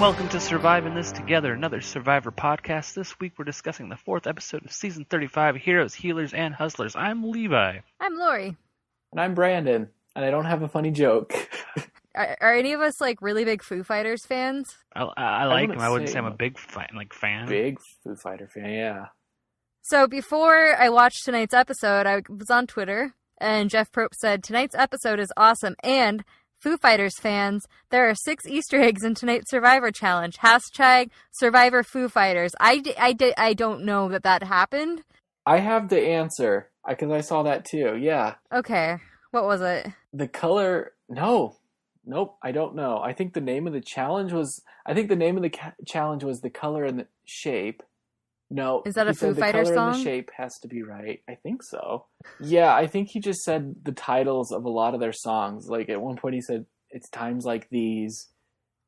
Welcome to Surviving This Together, another Survivor podcast. This week we're discussing the 4th episode of Season 35, Heroes, Healers, and Hustlers. I'm Levi. I'm Lauri. And I'm Brandon, and I don't have a funny joke. Are any of us, like, really big Foo Fighters fans? I like them. I wouldn't say I'm a big fan. Big Foo Fighter fan, yeah. So before I watched tonight's episode, I was on Twitter, and Jeff Probst said, tonight's episode is awesome, and Foo Fighters fans, there are 6 Easter eggs in tonight's Survivor Challenge. Hashtag Survivor Foo Fighters. I don't know that happened. I have the answer, because I saw that too, yeah. Okay, what was it? The color, Nope, I don't know. I think the name of the challenge was, the color and the shape. No. Is that a Foo Fighters song? The color and the shape has to be right. I think so. Yeah, I think he just said the titles of a lot of their songs. Like at one point he said, it's times like these.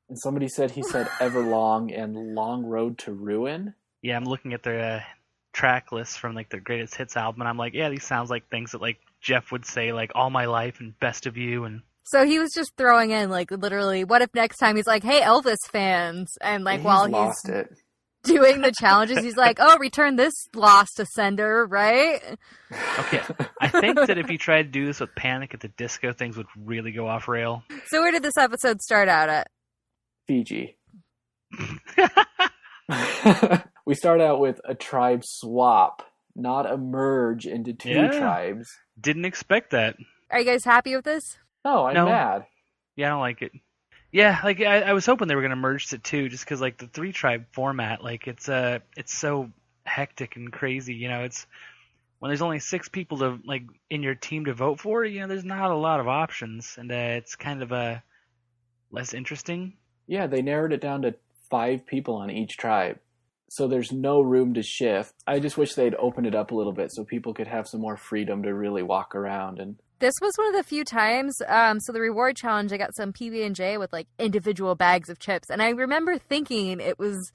And somebody said he said Everlong and Long Road to Ruin. Yeah, I'm looking at their track list from like their greatest hits album, and I'm like, yeah, these sounds like things that like Jeff would say, like All My Life and Best of You. And so he was just throwing in like literally, what if next time he's like, hey, Elvis fans, and like while he's doing the challenges, he's like, oh, return this lost ascender, right? Okay, I think that if you tried to do this with Panic at the Disco, things would really go off rail. So where did this episode start out at? Fiji. We start out with a tribe swap, not a merge into two tribes. Didn't expect that. Are you guys happy with this? No, I'm mad. Yeah, I don't like it. Yeah, like I was hoping they were going to merge to 2, just because like the 3-tribe format, like it's so hectic and crazy. You know, it's when there's only 6 people to like in your team to vote for. You know, there's not a lot of options, and it's kind of less interesting. Yeah, they narrowed it down to 5 people on each tribe, so there's no room to shift. I just wish they'd opened it up a little bit so people could have some more freedom to really walk around. And this was one of the few times, so the reward challenge, I got some PB&J with, like, individual bags of chips. And I remember thinking it was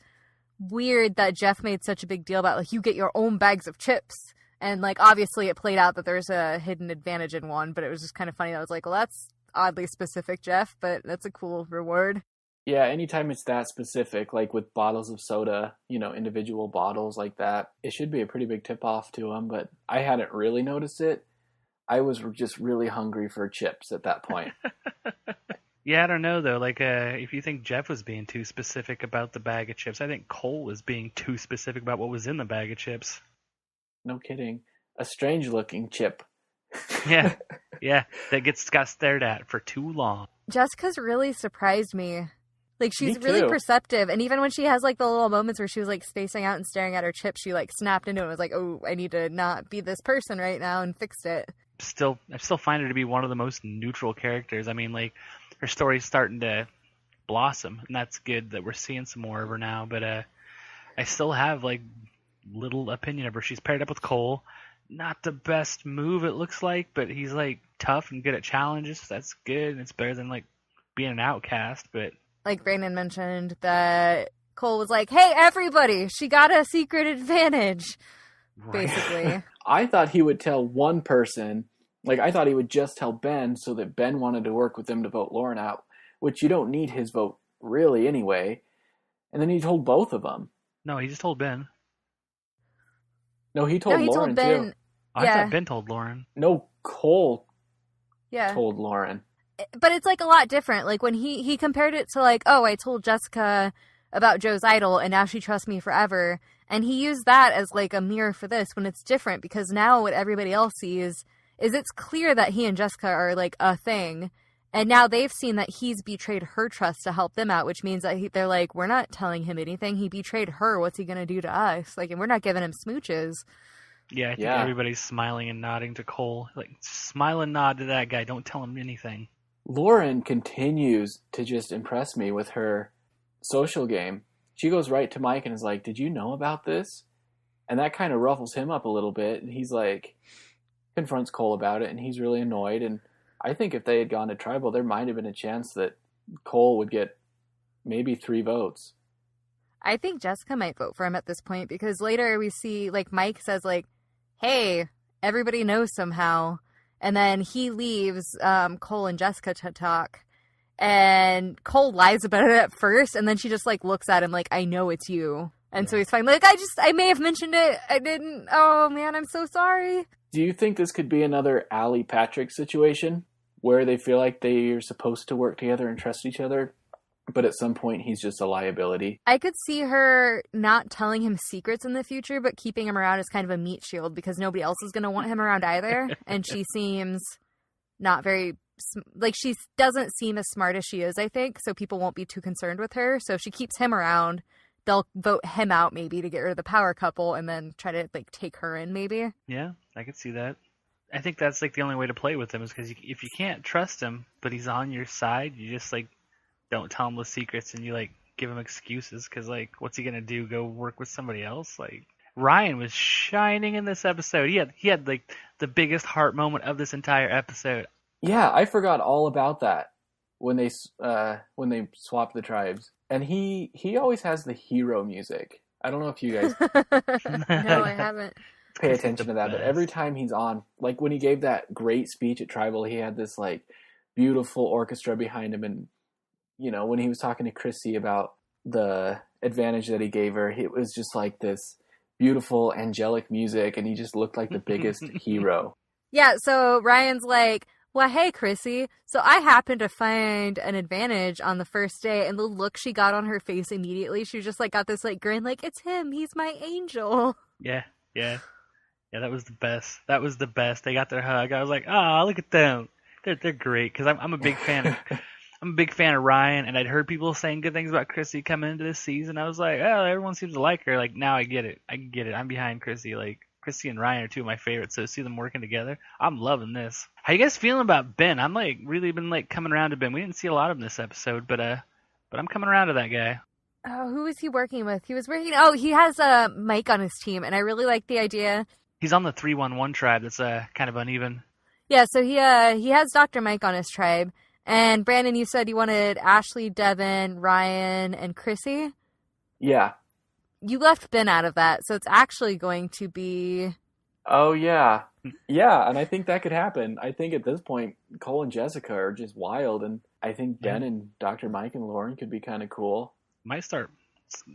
weird that Jeff made such a big deal about, like, you get your own bags of chips. And, like, obviously it played out that there's a hidden advantage in one, but it was just kind of funny. I was like, well, that's oddly specific, Jeff, but that's a cool reward. Yeah, anytime it's that specific, like with bottles of soda, you know, individual bottles like that, it should be a pretty big tip-off to them, but I hadn't really noticed it. I was just really hungry for chips at that point. Yeah, I don't know, though. Like, if you think Jeff was being too specific about the bag of chips, I think Cole was being too specific about what was in the bag of chips. No kidding. A strange-looking chip. Yeah, that got stared at for too long. Jessica's really surprised me. Like, she's really perceptive, and even when she has, like, the little moments where she was, like, spacing out and staring at her chip, she, like, snapped into it and was like, oh, I need to not be this person right now, and fixed it. I still find her to be one of the most neutral characters. I mean, like, her story's starting to blossom, and that's good that we're seeing some more of her now, but I still have, like, little opinion of her. She's paired up with Cole. Not the best move, it looks like, but he's, like, tough and good at challenges. So that's good, and it's better than, like, being an outcast, but like Brandon mentioned, that Cole was like, hey, everybody, she got a secret advantage, basically. I thought he would tell one person. Like, I thought he would just tell Ben so that Ben wanted to work with him to vote Lauren out, which you don't need his vote really anyway. And then he told both of them. No, he just told Ben. No, he told Lauren, Ben, too. I thought Ben told Lauren. No, Cole told Lauren. But it's, like, a lot different. Like, when he compared it to, like, oh, I told Jessica about Joe's idol, and now she trusts me forever. And he used that as, like, a mirror for this, when it's different. Because now what everybody else sees is it's clear that he and Jessica are, like, a thing. And now they've seen that he's betrayed her trust to help them out, which means that they're like, we're not telling him anything. He betrayed her. What's he going to do to us? Like, and we're not giving him smooches. Yeah, I think everybody's smiling and nodding to Cole. Like, smile and nod to that guy. Don't tell him anything. Lauren continues to just impress me with her social game. She goes right to Mike and is like, did you know about this? And that kind of ruffles him up a little bit. And he's like, confronts Cole about it, and he's really annoyed. And I think if they had gone to tribal, there might have been a chance that Cole would get maybe 3 votes. I think Jessica might vote for him at this point, because later we see, like, Mike says, like, hey, everybody knows somehow. And then he leaves Cole and Jessica to talk. And Cole lies about it at first, and then she just, like, looks at him like, I know it's you. And so he's fine. Like, I may have mentioned it. I didn't. Oh, man, I'm so sorry. Do you think this could be another Allie Patrick situation where they feel like they're supposed to work together and trust each other, but at some point he's just a liability? I could see her not telling him secrets in the future, but keeping him around as kind of a meat shield because nobody else is going to want him around either. And she seems not very, like, she doesn't seem as smart as she is, I think, so people won't be too concerned with her. So if she keeps him around, they'll vote him out maybe to get rid of the power couple and then try to, like, take her in maybe. Yeah, I could see that. I think that's, like, the only way to play with him is because if you can't trust him, but he's on your side, you just, like, don't tell him the secrets and you, like, give him excuses because, like, what's he going to do? Go work with somebody else? Like, Ryan was shining in this episode. He had like, the biggest heart moment of this entire episode. Yeah, I forgot all about that when they swapped the tribes. And he always has the hero music. I don't know if you guys No, I haven't. pay attention to that, but every time he's on, like when he gave that great speech at Tribal, he had this like beautiful orchestra behind him, and you know, when he was talking to Chrissy about the advantage that he gave her, it was just like this beautiful angelic music, and he just looked like the biggest hero. Yeah, so Ryan's like, well, hey, Chrissy, so I happened to find an advantage on the first day, and the look she got on her face immediately, she just, like, got this, like, grin, like, it's him, he's my angel. Yeah, that was the best. They got their hug. I was like, oh, look at them. They're great, because I'm a big fan of... I'm a big fan of Ryan, and I'd heard people saying good things about Chrissy coming into this season. I was like, oh, everyone seems to like her. Like, now I get it. I'm behind Chrissy. Like, Chrissy and Ryan are two of my favorites, so to see them working together, I'm loving this. How you guys feeling about Ben? I'm, like, really been, like, coming around to Ben. We didn't see a lot of him this episode, but I'm coming around to that guy. Oh, who was he working with? He has Mike on his team, and I really like the idea. He's on the 311 tribe that's kind of uneven. Yeah, so he has Dr. Mike on his tribe. And Brandon, you said you wanted Ashley, Devin, Ryan, and Chrissy? Yeah. You left Ben out of that, so it's actually going to be... Oh, yeah. Yeah, and I think that could happen. I think at this point, Cole and Jessica are just wild, and I think Ben and Dr. Mike and Lauren could be kind of cool. Might start,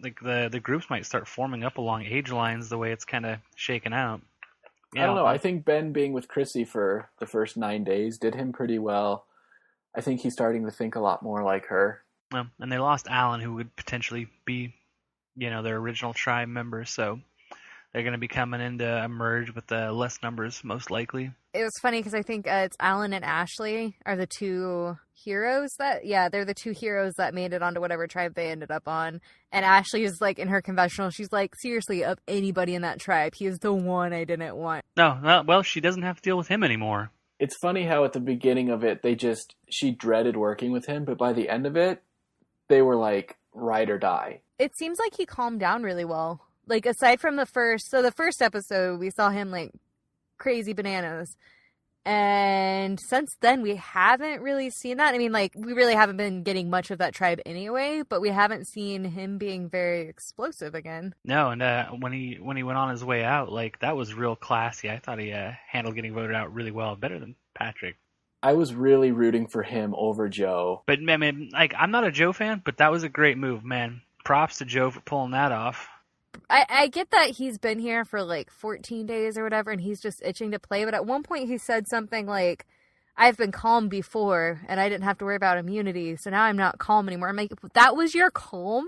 like, the groups might start forming up along age lines the way it's kind of shaken out. Yeah, I don't know. I think Ben being with Chrissy for the first 9 days did him pretty well. I think he's starting to think a lot more like her. And they lost Alan, who would potentially be, you know, their original tribe member, so they're going to be coming in to merge with the less numbers, most likely. It was funny because I think it's Alan and Ashley are the two heroes they're the two heroes that made it onto whatever tribe they ended up on. And Ashley is like, in her confessional, she's like, seriously, of anybody in that tribe, he is the one I didn't want. No, well, she doesn't have to deal with him anymore. It's funny how at the beginning of it, she dreaded working with him, but by the end of it, they were like, ride or die. It seems like he calmed down really well. Like, aside from the first episode, we saw him, like, crazy bananas. And since then, we haven't really seen that. I mean, like, we really haven't been getting much of that tribe anyway, but we haven't seen him being very explosive again. No, and when he went on his way out, like, that was real classy. I thought he handled getting voted out really well, better than Patrick. I was really rooting for him over Joe. But, man, like, I'm not a Joe fan, but that was a great move, man. Props to Joe for pulling that off. I get that he's been here for like 14 days or whatever, and he's just itching to play. But at one point he said something like, I've been calm before, and I didn't have to worry about immunity, so now I'm not calm anymore. I'm like, that was your calm?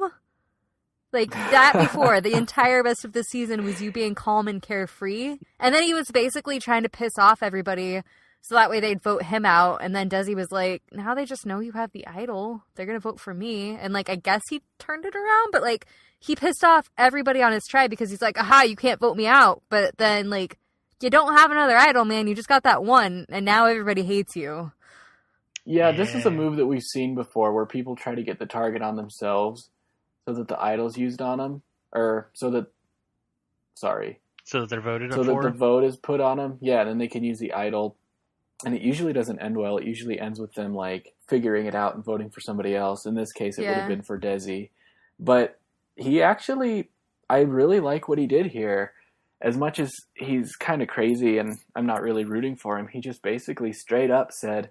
Like, that before, the entire rest of the season was you being calm and carefree. And then he was basically trying to piss off everybody, so that way they'd vote him out. And then Desi was like, now they just know you have the idol. They're going to vote for me. And, like, I guess he turned it around, but, like, he pissed off everybody on his tribe because he's like, aha, you can't vote me out. But then, like, you don't have another idol, man. You just got that one, and now everybody hates you. Yeah, this is a move that we've seen before where people try to get the target on themselves so that the idol's used on them. So that they're voted so for? that the vote is put on them. Yeah, then they can use the idol. And it usually doesn't end well. It usually ends with them, like, figuring it out and voting for somebody else. In this case, it would have been for Desi. But I really like what he did here. As much as he's kind of crazy and I'm not really rooting for him, he just basically straight up said,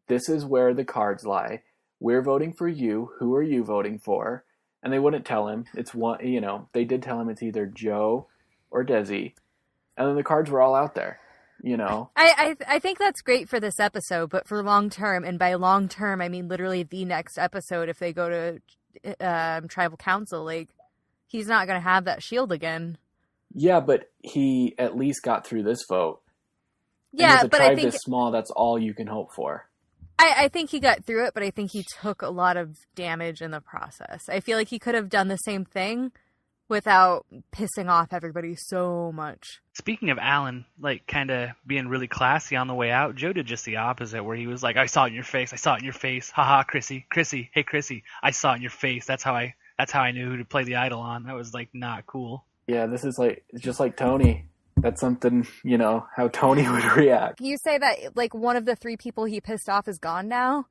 this is where the cards lie. we're voting for you. Who are you voting for? And they wouldn't tell him. It's one, they did tell him it's either Joe or Desi. And then the cards were all out there, I think that's great for this episode, but for long term, and by long term, I mean literally the next episode, if they go to tribal council, like, he's not going to have that shield again. Yeah, but he at least got through this vote. Yeah, and with a tribe this small, that's all you can hope for. I think he got through it, but I think he took a lot of damage in the process. I feel like he could have done the same thing without pissing off everybody so much. Speaking of Alan, like, kind of being really classy on the way out, Joe did just the opposite, where he was like, I saw it in your face, haha, Chrissy, hey Chrissy, I saw it in your face, that's how I knew who to play the idol on. That was, like, not cool. Yeah, this is just like Tony. That's something, how Tony would react. You say that, like, one of the 3 people he pissed off is gone now,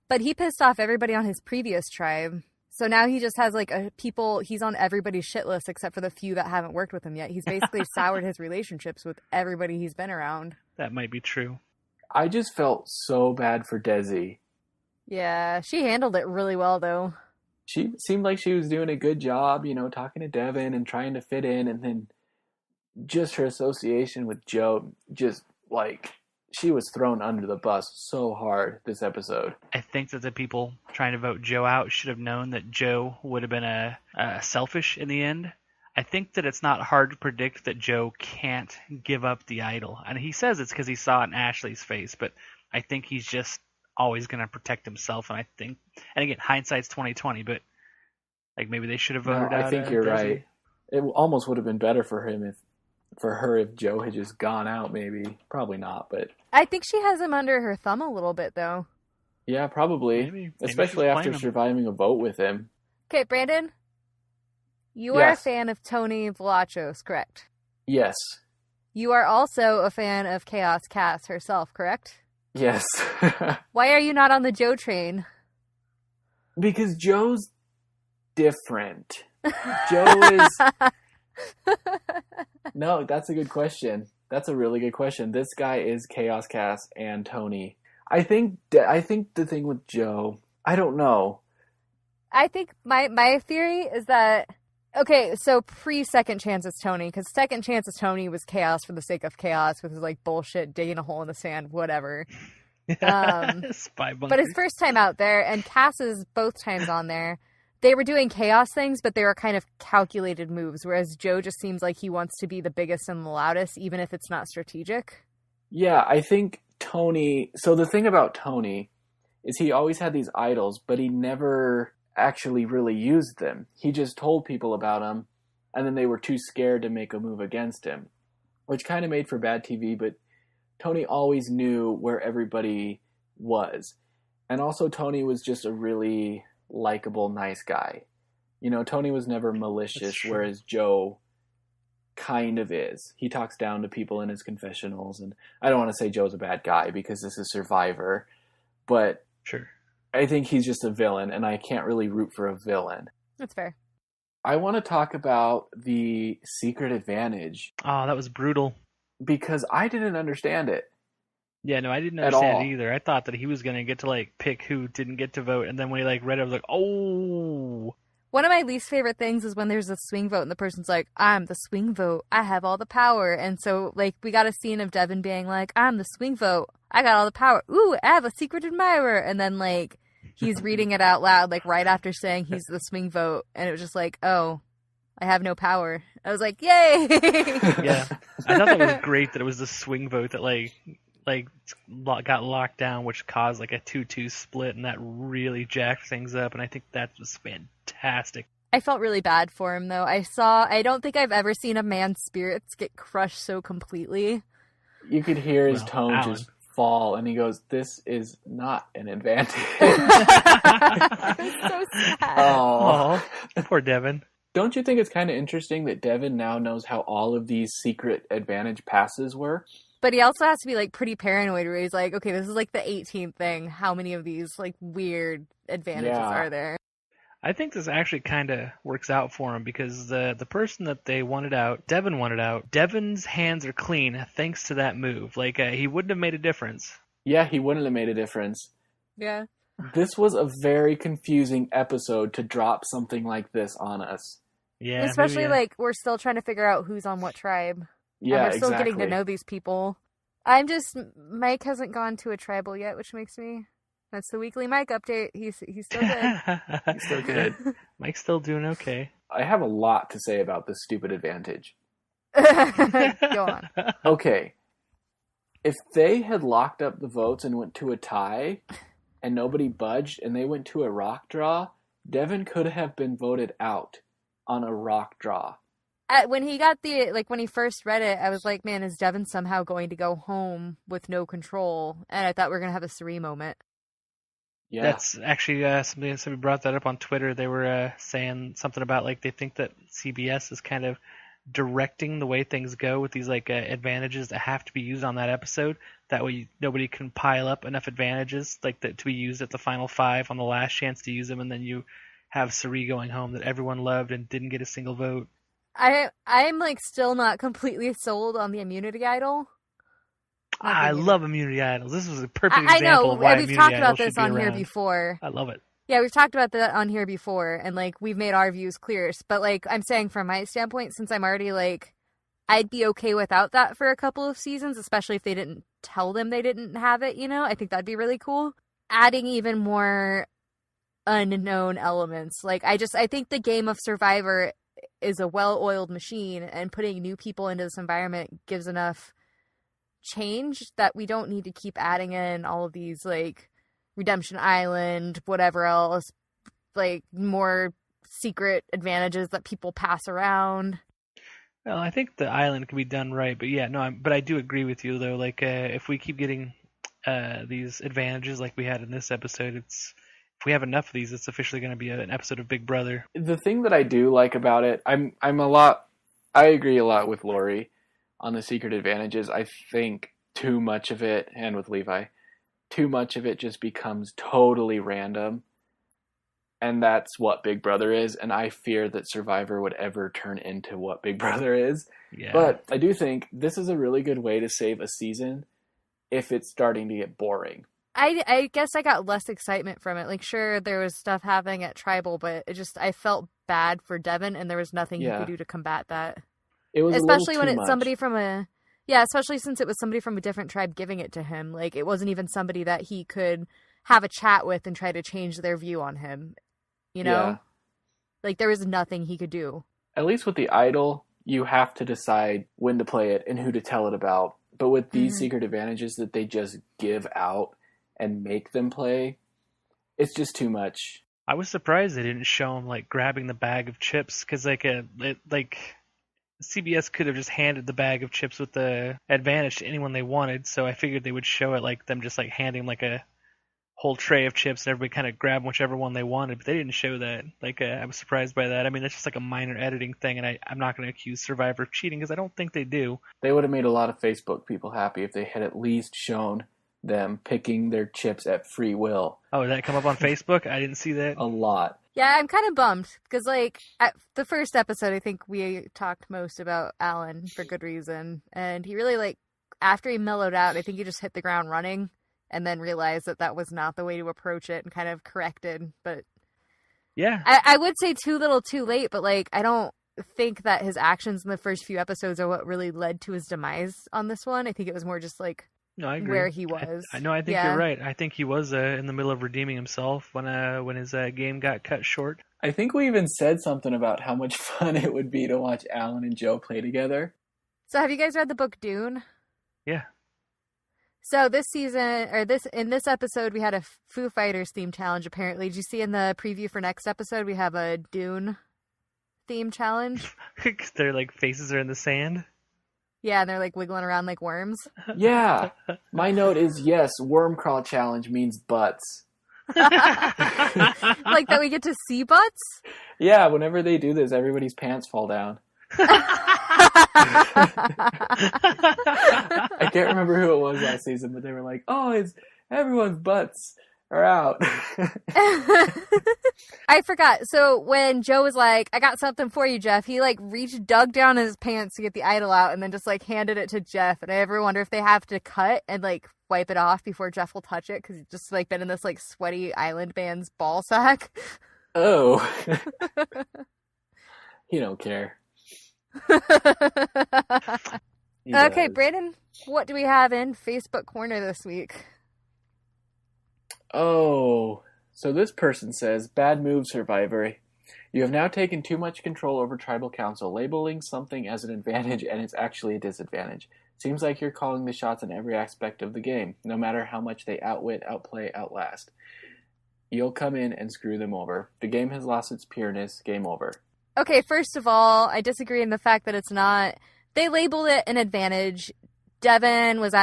but he pissed off everybody on his previous tribe. So now he just has, like, he's on everybody's shit list except for the few that haven't worked with him yet. He's basically soured his relationships with everybody he's been around. That might be true. I just felt so bad for Desi. Yeah, she handled it really well, though. She seemed like she was doing a good job, talking to Devin and trying to fit in, and then just her association with Joe, just like, she was thrown under the bus so hard this episode. I think that the people trying to vote Joe out should have known that Joe would have been selfish in the end. I think that it's not hard to predict that Joe can't give up the idol. And he says it's because he saw it in Ashley's face, but I think he's just always going to protect himself. And again, hindsight's 20/20, but like, maybe they should have voted out. I think you're right. It almost would have been better for her if Joe had just gone out, maybe. Probably not, but I think she has him under her thumb a little bit, though. Yeah, probably. Maybe especially after surviving a vote with him. Okay, Brandon, you are a fan of Tony Vlachos, correct? Yes. You are also a fan of Chaos Cass herself, correct? Yes. Why are you not on the Joe train? Because Joe's different. Joe is... No, that's a good question. That's a really good question. This guy is Chaos Cass and Tony. I think the thing with Joe, I don't know. I think my theory is that, okay, so pre-Second Chances Tony, because Second Chances Tony was chaos for the sake of chaos with his, like, bullshit digging a hole in the sand, whatever. Spy bunker. But his first time out there, and Cass's both times on there, they were doing chaos things, but they were kind of calculated moves, whereas Joe just seems like he wants to be the biggest and the loudest, even if it's not strategic. Yeah, I think Tony... So the thing about Tony is he always had these idols, but he never actually really used them. He just told people about them, and then they were too scared to make a move against him, which kind of made for bad TV, but Tony always knew where everybody was. And also Tony was just a really likable, nice guy. Tony was never malicious, whereas Joe kind of is. He talks down to people in his confessionals, and I don't want to say Joe's a bad guy because this is Survivor, but sure, I think he's just a villain, and I can't really root for a villain. That's fair. I want to talk about the secret advantage. Oh, that was brutal. Because I didn't understand it. Yeah, no, I didn't understand it either. I thought that he was going to get to, like, pick who didn't get to vote, and then when he, like, read it, I was like, oh. One of my least favorite things is when there's a swing vote and the person's like, I'm the swing vote. I have all the power. And so, like, we got a scene of Devin being like, I'm the swing vote. I got all the power. Ooh, I have a secret admirer. And then, like, he's reading it out loud, like, right after saying he's the swing vote. And it was just like, oh, I have no power. I was like, yay! Yeah. I thought that was great that it was the swing vote that, like got locked down, which caused like a 2-2 split, and that really jacked things up, and I think that was fantastic. I felt really bad for him, though. I don't think I've ever seen a man's spirits get crushed so completely. You could hear his tone just fall, and he goes, this is not an advantage. It was so sad. Oh, poor Devin. Don't you think it's kind of interesting that Devin now knows how all of these secret advantage passes work? But he also has to be, like, pretty paranoid where he's like, okay, this is, like, the 18th thing. How many of these, like, weird advantages are there? I think this actually kind of works out for him because the person that they wanted out, Devin wanted out, Devin's hands are clean thanks to that move. Like, he wouldn't have made a difference. Yeah, he wouldn't have made a difference. Yeah. This was a very confusing episode to drop something like this on us. Yeah, Especially, maybe, like, we're still trying to figure out who's on what tribe. Yeah, and we're still exactly. getting to know these people. Mike hasn't gone to a tribal yet, which makes me... That's the weekly Mike update. He's still good. He's still good. Mike's still doing okay. I have a lot to say about this stupid advantage. Go on. Okay. If they had locked up the votes and went to a tie, and nobody budged, and they went to a rock draw, Devin could have been voted out on a rock draw. When he got when he first read it, I was like, man, is Devin somehow going to go home with no control? And I thought we were going to have a Suri moment. Yeah. That's actually something somebody brought that up on Twitter. They were saying something about like they think that CBS is kind of directing the way things go with these like advantages that have to be used on that episode. That way nobody can pile up enough advantages like that to be used at the final 5 on the last chance to use them, and then you have Suri going home that everyone loved and didn't get a single vote. I'm like still not completely sold on the immunity idol. I love immunity idols. This was a perfect I example know, of why we've immunity talked idols about this should be on here around. before. I love it. Yeah, we've talked about that on here before, and like we've made our views clear. But like I'm saying, from my standpoint, since I'm already like, I'd be okay without that for a couple of seasons, especially if they didn't tell them they didn't have it. You know, I think that'd be really cool. Adding even more unknown elements, like I think the game of Survivor is a well-oiled machine, and putting new people into this environment gives enough change that we don't need to keep adding in all of these like Redemption Island, whatever else, like more secret advantages that people pass around. Well, I think the island can be done right, but yeah, no, but I do agree with you though. Like, if we keep getting these advantages like we had in this episode, if we have enough of these, it's officially going to be an episode of Big Brother. The thing that I do like about it, I agree a lot with Lauri on the secret advantages. I think too much of it, and with Levi, too much of it just becomes totally random. And that's what Big Brother is, and I fear that Survivor would ever turn into what Big Brother is. Yeah. But I do think this is a really good way to save a season if it's starting to get boring. I guess I got less excitement from it. Like, sure, there was stuff happening at Tribal, but I felt bad for Devin, and there was nothing he could do to combat that. It was especially a little when too it's much. somebody from especially since it was somebody from a different tribe giving it to him. Like, it wasn't even somebody that he could have a chat with and try to change their view on him. You know? Yeah. Like, there was nothing he could do. At least with the idol, you have to decide when to play it and who to tell it about. But with these secret advantages that they just give out and make them play, it's just too much. I was surprised they didn't show him like grabbing the bag of chips, because CBS could have just handed the bag of chips with the advantage to anyone they wanted. So I figured they would show it like them just like handing like a whole tray of chips and everybody kind of grab whichever one they wanted, but they didn't show that. Like, I was surprised by that. I mean, that's just like a minor editing thing, and I'm not going to accuse Survivor of cheating because I don't think they do. They would have made a lot of Facebook people happy if they had at least shown them picking their chips at free will. Oh, did that come up on Facebook? I didn't see that. A lot. Yeah, I'm kind of bummed because, like, at the first episode, I think we talked most about Alan for good reason, and he really, like, after he mellowed out, I think he just hit the ground running and then realized that was not the way to approach it and kind of corrected. But yeah, I would say too little too late, but like I don't think that his actions in the first few episodes are what really led to his demise on this one. I think it was more just like I agree. Where he was. I know. I think you're right. I think he was in the middle of redeeming himself when his game got cut short. I think we even said something about how much fun it would be to watch Alan and Joe play together. So have you guys read the book Dune? Yeah. So this season, in this episode, we had a Foo Fighters theme challenge, apparently. Did you see in the preview for next episode, we have a Dune theme challenge? Their, like, faces are in the sand? Yeah, and they're, like, wiggling around like worms. Yeah. My note is, yes, worm crawl challenge means butts. Like that we get to see butts? Yeah, whenever they do this, everybody's pants fall down. I can't remember who it was last season, but they were like, "Oh, it's everyone's butts," are out. I forgot. So when Joe was like, I got something for you, Jeff, he like dug down in his pants to get the idol out and then just like handed it to Jeff. And I ever wonder if they have to cut and like wipe it off before Jeff will touch it because he's just like been in this like sweaty island man's ball sack. Oh. He don't care. Okay, Brandon, what do we have in Facebook Corner this week? Oh, so this person says, bad move, Survivor. You have now taken too much control over Tribal Council, labeling something as an advantage and it's actually a disadvantage. Seems like you're calling the shots in every aspect of the game, no matter how much they outwit, outplay, outlast. You'll come in and screw them over. The game has lost its pureness. Game over. Okay, first of all, I disagree in the fact that it's not. They labeled it an advantage. Devin was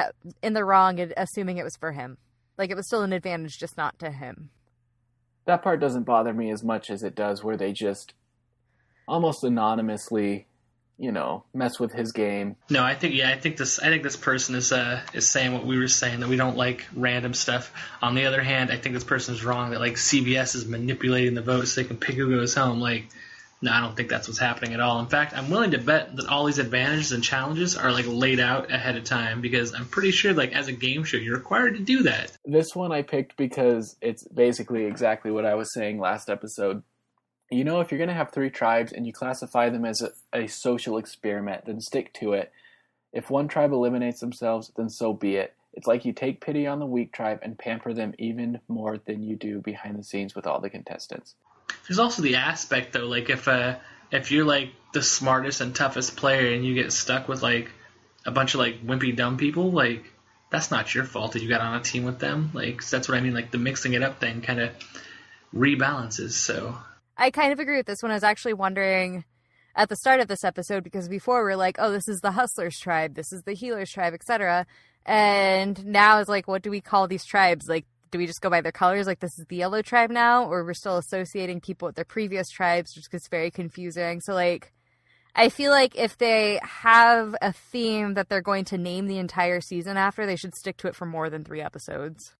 in the wrong, assuming it was for him. Like, it was still an advantage, just not to him. That part doesn't bother me as much as it does where they just almost anonymously, mess with his game. No, I think this person is saying what we were saying, that we don't like random stuff. On the other hand, I think this person is wrong that like CBS is manipulating the vote so they can pick who goes home. Like, no, I don't think that's what's happening at all. In fact, I'm willing to bet that all these advantages and challenges are like laid out ahead of time because I'm pretty sure like as a game show you're required to do that. This one I picked because it's basically exactly what I was saying last episode. If you're going to have 3 tribes and you classify them as a social experiment, then stick to it. If one tribe eliminates themselves, then so be it. It's like you take pity on the weak tribe and pamper them even more than you do behind the scenes with all the contestants. There's also the aspect though, like if you're like the smartest and toughest player and you get stuck with like a bunch of like wimpy dumb people, like that's not your fault that you got on a team with them. Like that's what I mean. Like the mixing it up thing kind of rebalances. So I kind of agree with this one. I was actually wondering at the start of this episode because before we were like, oh, this is the Hustlers tribe, this is the Healers tribe, etc. And now it's like, what do we call these tribes? Like, do we just go by their colors? Like, this is the yellow tribe now? Or we're still associating people with their previous tribes, which gets very confusing. So, like, I feel like if they have a theme that they're going to name the entire season after, they should stick to it for more than 3 episodes.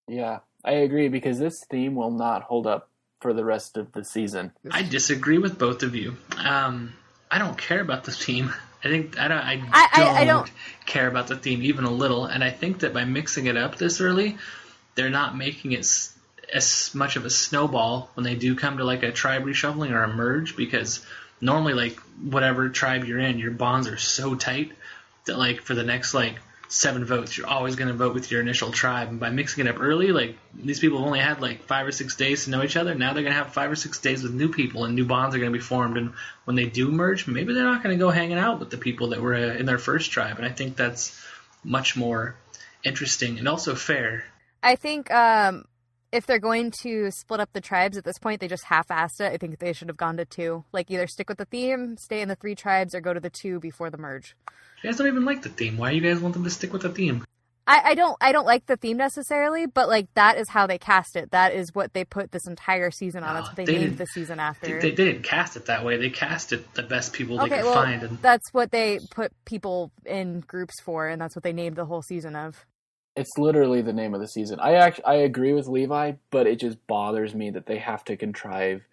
Yeah, I agree, because this theme will not hold up for the rest of the season. I disagree with both of you. I don't care about the theme. I don't care about the theme even a little. And I think that by mixing it up this early, they're not making it as much of a snowball when they do come to like a tribe reshuffling or a merge, because normally like whatever tribe you're in, your bonds are so tight that like for the next like 7 votes, you're always going to vote with your initial tribe. And by mixing it up early, like these people have only had like 5 or 6 days to know each other. Now they're going to have 5 or 6 days with new people, and new bonds are going to be formed. And when they do merge, maybe they're not going to go hanging out with the people that were in their first tribe. And I think that's much more interesting and also fair. I think if they're going to split up the tribes at this point, they just half-assed it. I think they should have gone to 2. Like, either stick with the theme, stay in the 3 tribes, or go to the 2 before the merge. You guys don't even like the theme. Why do you guys want them to stick with the theme? I don't like the theme necessarily, but like that is how they cast it. That is what they put this entire season on. That's what they named the season after. They didn't cast it that way. They cast it the best people they could find. And that's what they put people in groups for, and that's what they named the whole season of. It's literally the name of the season. I agree with Levi, but it just bothers me that they have to contrive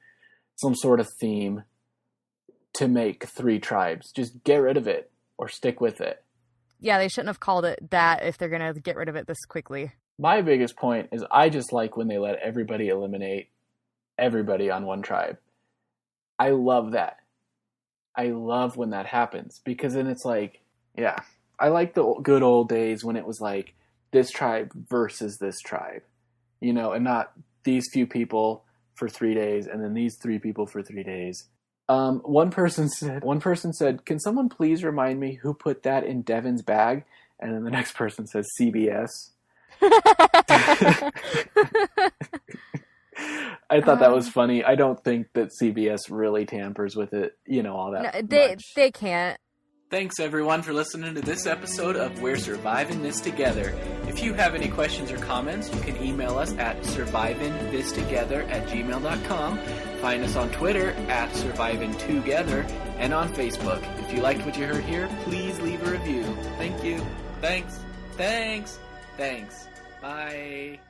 some sort of theme to make 3 tribes. Just get rid of it or stick with it. Yeah, they shouldn't have called it that if they're going to get rid of it this quickly. My biggest point is I just like when they let everybody eliminate everybody on one tribe. I love that. I love when that happens, because then it's like, yeah, I like the good old days when it was like this tribe versus this tribe, and not these few people for 3 days and then these 3 people for 3 days. One person said, can someone please remind me who put that in Devin's bag? And then the next person says CBS. I thought that was funny. I don't think that CBS really tampers with it, all that much. They can't. Thanks, everyone, for listening to this episode of We're Surviving This Together. If you have any questions or comments, you can email us at survivingthistogether@gmail.com. Find us on Twitter at survivingtogether, and on Facebook. If you liked what you heard here, please leave a review. Thank you. Thanks. Bye.